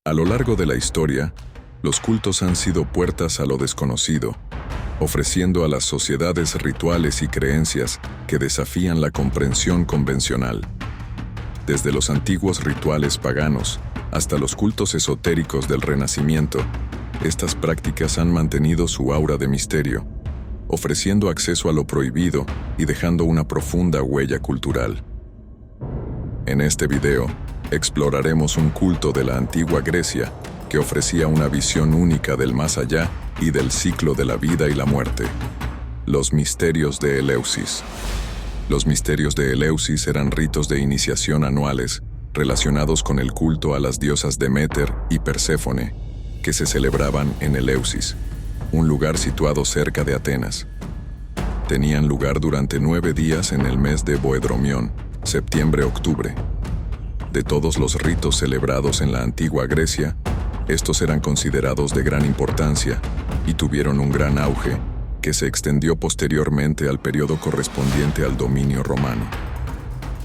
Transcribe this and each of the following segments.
A lo largo de la historia, los cultos han sido puertas a lo desconocido, ofreciendo a las sociedades rituales y creencias que desafían la comprensión convencional. Desde los antiguos rituales paganos hasta los cultos esotéricos del Renacimiento, estas prácticas han mantenido su aura de misterio, ofreciendo acceso a lo prohibido y dejando una profunda huella cultural. En este video, exploraremos un culto de la antigua Grecia que ofrecía una visión única del más allá y del ciclo de la vida y la muerte. Los misterios de Eleusis. Los misterios de Eleusis eran ritos de iniciación anuales relacionados con el culto a las diosas Deméter y Perséfone, que se celebraban en Eleusis, un lugar situado cerca de Atenas. Tenían lugar durante 9 días en el mes de Boedromión, septiembre-octubre. De todos los ritos celebrados en la antigua Grecia, estos eran considerados de gran importancia y tuvieron un gran auge que se extendió posteriormente al periodo correspondiente al dominio romano.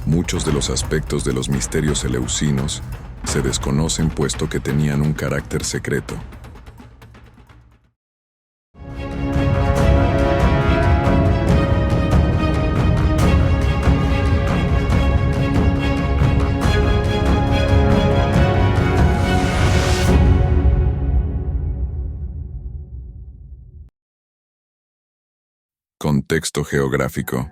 Muchos de los aspectos de los misterios eleusinos se desconocen puesto que tenían un carácter secreto. Contexto geográfico.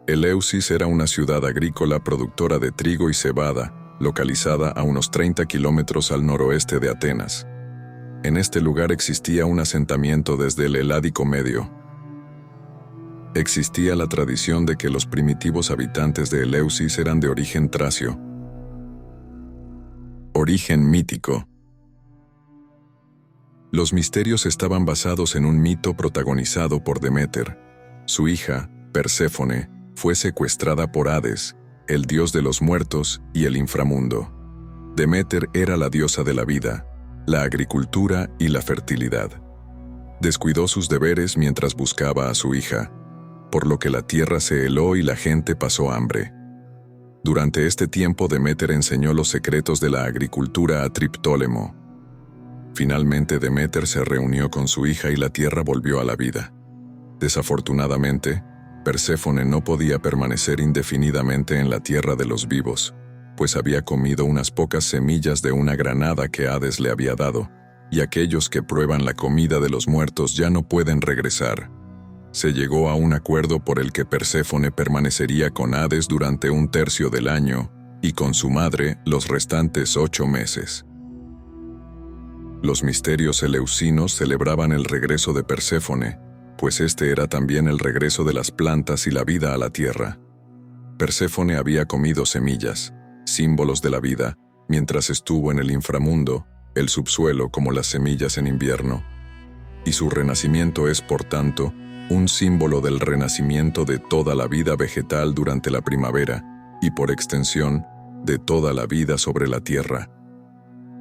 Eleusis era una ciudad agrícola productora de trigo y cebada, localizada a unos 30 kilómetros al noroeste de Atenas. En este lugar existía un asentamiento desde el Heládico Medio. Existía la tradición de que los primitivos habitantes de Eleusis eran de origen tracio. Origen mítico. Los misterios estaban basados en un mito protagonizado por Deméter. Su hija, Perséfone, fue secuestrada por Hades, el dios de los muertos y el inframundo. Deméter era la diosa de la vida, la agricultura y la fertilidad. Descuidó sus deberes mientras buscaba a su hija, por lo que la tierra se heló y la gente pasó hambre. Durante este tiempo Deméter enseñó los secretos de la agricultura a Triptólemo. Finalmente Deméter se reunió con su hija y la tierra volvió a la vida. Desafortunadamente, Perséfone no podía permanecer indefinidamente en la tierra de los vivos, pues había comido unas pocas semillas de una granada que Hades le había dado, y aquellos que prueban la comida de los muertos ya no pueden regresar. Se llegó a un acuerdo por el que Perséfone permanecería con Hades durante 1/3 del año, y con su madre los restantes 8 meses. Los misterios eleusinos celebraban el regreso de Perséfone, pues este era también el regreso de las plantas y la vida a la tierra. Perséfone había comido semillas, símbolos de la vida, mientras estuvo en el inframundo, el subsuelo como las semillas en invierno. Y su renacimiento es, por tanto, un símbolo del renacimiento de toda la vida vegetal durante la primavera, y por extensión, de toda la vida sobre la tierra.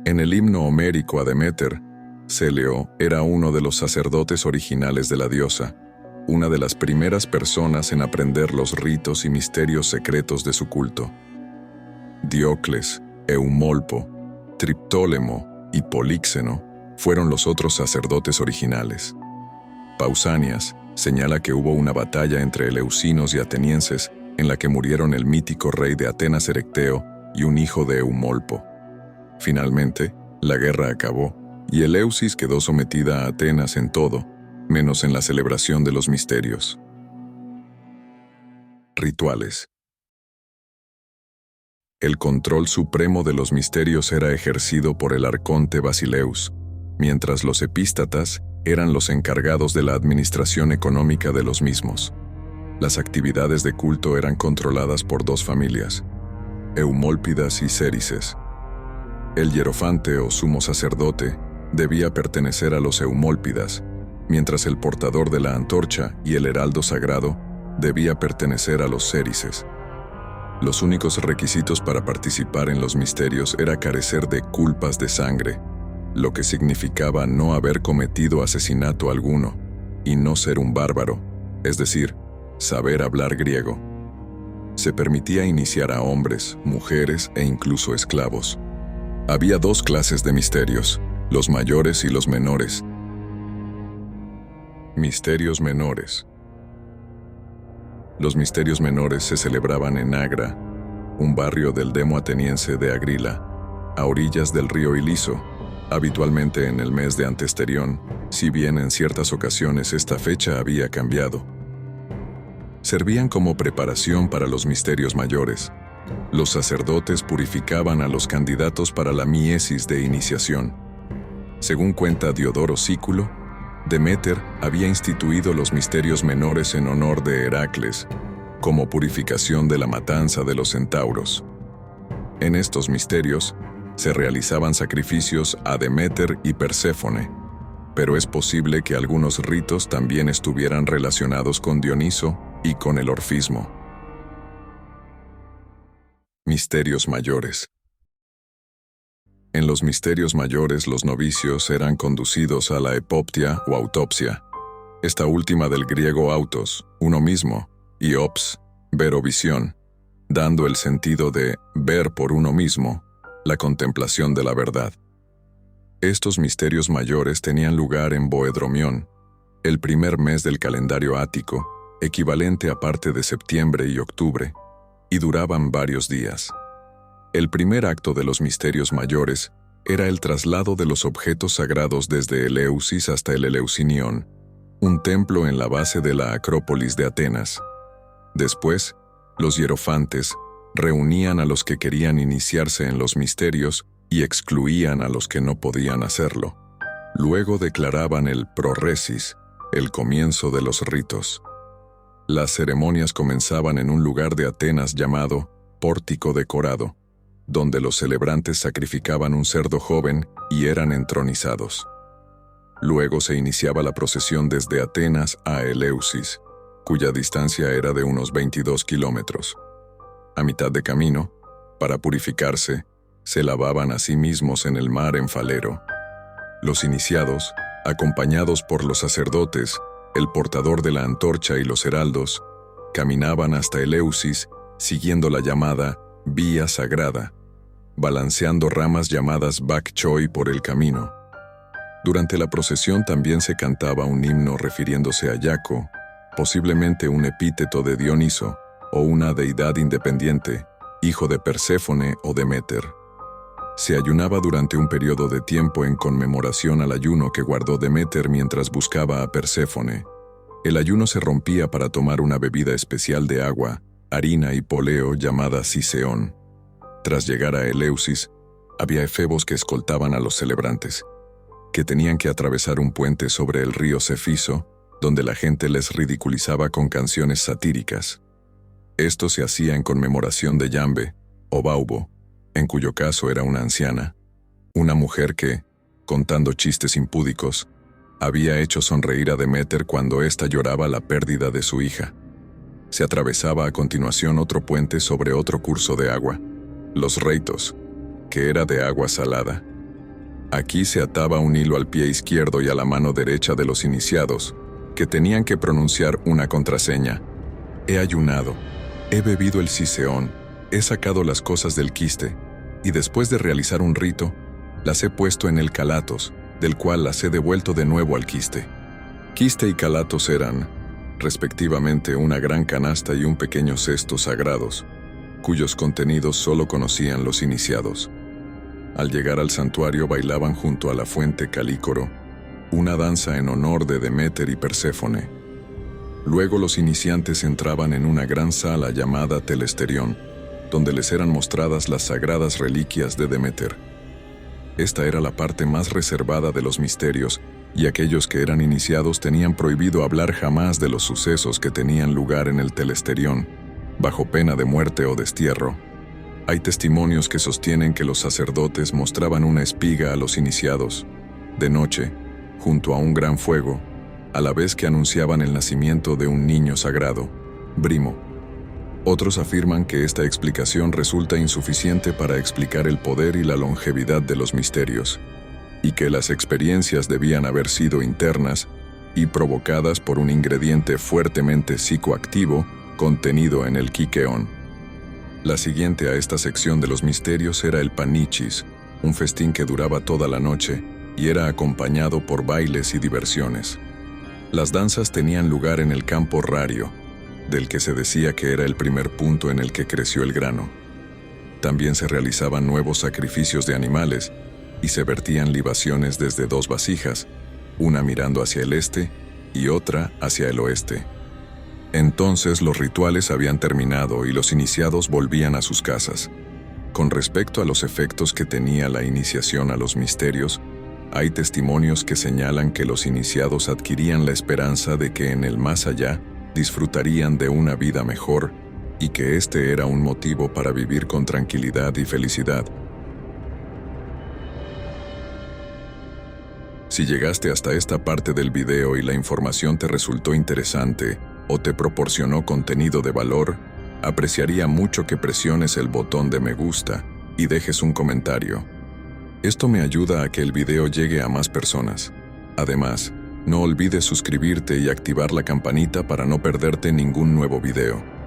En el himno homérico a Deméter, Céleo era uno de los sacerdotes originales de la diosa, una de las primeras personas en aprender los ritos y misterios secretos de su culto. Diocles, Eumolpo, Triptólemo y Políxeno fueron los otros sacerdotes originales. Pausanias señala que hubo una batalla entre eleusinos y atenienses en la que murieron el mítico rey de Atenas Erecteo y un hijo de Eumolpo. Finalmente, la guerra acabó y Eleusis quedó sometida a Atenas en todo, menos en la celebración de los misterios. Rituales. El control supremo de los misterios era ejercido por el arconte Basileus, mientras los epístatas eran los encargados de la administración económica de los mismos. Las actividades de culto eran controladas por 2 familias, Eumólpidas y Cérices. El hierofante o sumo sacerdote debía pertenecer a los Eumólpidas, mientras el portador de la antorcha y el heraldo sagrado debía pertenecer a los Cérices. Los únicos requisitos para participar en los misterios era carecer de culpas de sangre, lo que significaba no haber cometido asesinato alguno, y no ser un bárbaro, es decir, saber hablar griego. Se permitía iniciar a hombres, mujeres e incluso esclavos. Había dos clases de misterios, los mayores y los menores. Misterios menores. Los misterios menores se celebraban en Agra, un barrio del demo ateniense de Agrila, a orillas del río Iliso, habitualmente en el mes de Antesterión, si bien en ciertas ocasiones esta fecha había cambiado. Servían como preparación para los misterios mayores. Los sacerdotes purificaban a los candidatos para la miesis de iniciación. Según cuenta Diodoro Sículo, Deméter había instituido los misterios menores en honor de Heracles, como purificación de la matanza de los centauros. En estos misterios se realizaban sacrificios a Deméter y Perséfone, pero es posible que algunos ritos también estuvieran relacionados con Dioniso y con el orfismo. Misterios mayores. En los misterios mayores los novicios eran conducidos a la epoptia o autopsia, esta última del griego autos, uno mismo, y ops, ver o visión, dando el sentido de ver por uno mismo, la contemplación de la verdad. Estos misterios mayores tenían lugar en Boedromión, el primer mes del calendario ático, equivalente a parte de septiembre y octubre, y duraban varios días. El primer acto de los misterios mayores era el traslado de los objetos sagrados desde Eleusis hasta el Eleusinión, un templo en la base de la Acrópolis de Atenas. Después, los hierofantes reunían a los que querían iniciarse en los misterios y excluían a los que no podían hacerlo. Luego declaraban el proresis, el comienzo de los ritos. Las ceremonias comenzaban en un lugar de Atenas llamado Pórtico Decorado, donde los celebrantes sacrificaban un cerdo joven y eran entronizados. Luego se iniciaba la procesión desde Atenas a Eleusis, cuya distancia era de unos 22 kilómetros. A mitad de camino, para purificarse, se lavaban a sí mismos en el mar en Falero. Los iniciados, acompañados por los sacerdotes, el portador de la antorcha y los heraldos, caminaban hasta Eleusis siguiendo la llamada Vía Sagrada, balanceando ramas llamadas bak choy por el camino. Durante la procesión también se cantaba un himno refiriéndose a Yaco, posiblemente un epíteto de Dioniso o una deidad independiente, hijo de Perséfone o Deméter. Se ayunaba durante un periodo de tiempo en conmemoración al ayuno que guardó Deméter mientras buscaba a Perséfone. El ayuno se rompía para tomar una bebida especial de agua, harina y poleo llamada Ciseón. Tras llegar a Eleusis, había efebos que escoltaban a los celebrantes, que tenían que atravesar un puente sobre el río Cefiso, donde la gente les ridiculizaba con canciones satíricas. Esto se hacía en conmemoración de Yambe, o Baubo, en cuyo caso era una anciana, una mujer que, contando chistes impúdicos, había hecho sonreír a Deméter cuando ésta lloraba la pérdida de su hija. Se atravesaba a continuación otro puente sobre otro curso de agua, los Reitos, que era de agua salada. Aquí se ataba un hilo al pie izquierdo y a la mano derecha de los iniciados, que tenían que pronunciar una contraseña. He ayunado, he bebido el ciseón, he sacado las cosas del quiste, y después de realizar un rito, las he puesto en el calatos, del cual las he devuelto de nuevo al quiste. Quiste y calatos eran, respectivamente, una gran canasta y un pequeño cesto sagrados, cuyos contenidos solo conocían los iniciados. Al llegar al santuario bailaban junto a la fuente Calícoro, una danza en honor de Deméter y Perséfone. Luego los iniciantes entraban en una gran sala llamada Telesterión, donde les eran mostradas las sagradas reliquias de Deméter. Esta era la parte más reservada de los misterios, y aquellos que eran iniciados tenían prohibido hablar jamás de los sucesos que tenían lugar en el Telesterión, bajo pena de muerte o destierro. Hay testimonios que sostienen que los sacerdotes mostraban una espiga a los iniciados, de noche, junto a un gran fuego, a la vez que anunciaban el nacimiento de un niño sagrado, Brimo. Otros afirman que esta explicación resulta insuficiente para explicar el poder y la longevidad de los misterios, y que las experiencias debían haber sido internas y provocadas por un ingrediente fuertemente psicoactivo contenido en el quiqueón. La siguiente a esta sección de los misterios era el panichis, un festín que duraba toda la noche y era acompañado por bailes y diversiones. Las danzas tenían lugar en el campo rario, del que se decía que era el primer punto en el que creció el grano. También se realizaban nuevos sacrificios de animales y se vertían libaciones desde 2 vasijas, una mirando hacia el este y otra hacia el oeste. Entonces los rituales habían terminado y los iniciados volvían a sus casas. Con respecto a los efectos que tenía la iniciación a los misterios, hay testimonios que señalan que los iniciados adquirían la esperanza de que en el más allá disfrutarían de una vida mejor y que este era un motivo para vivir con tranquilidad y felicidad. Si llegaste hasta esta parte del video y la información te resultó interesante o te proporcionó contenido de valor, apreciaría mucho que presiones el botón de me gusta y dejes un comentario. Esto me ayuda a que el video llegue a más personas. Además, no olvides suscribirte y activar la campanita para no perderte ningún nuevo video.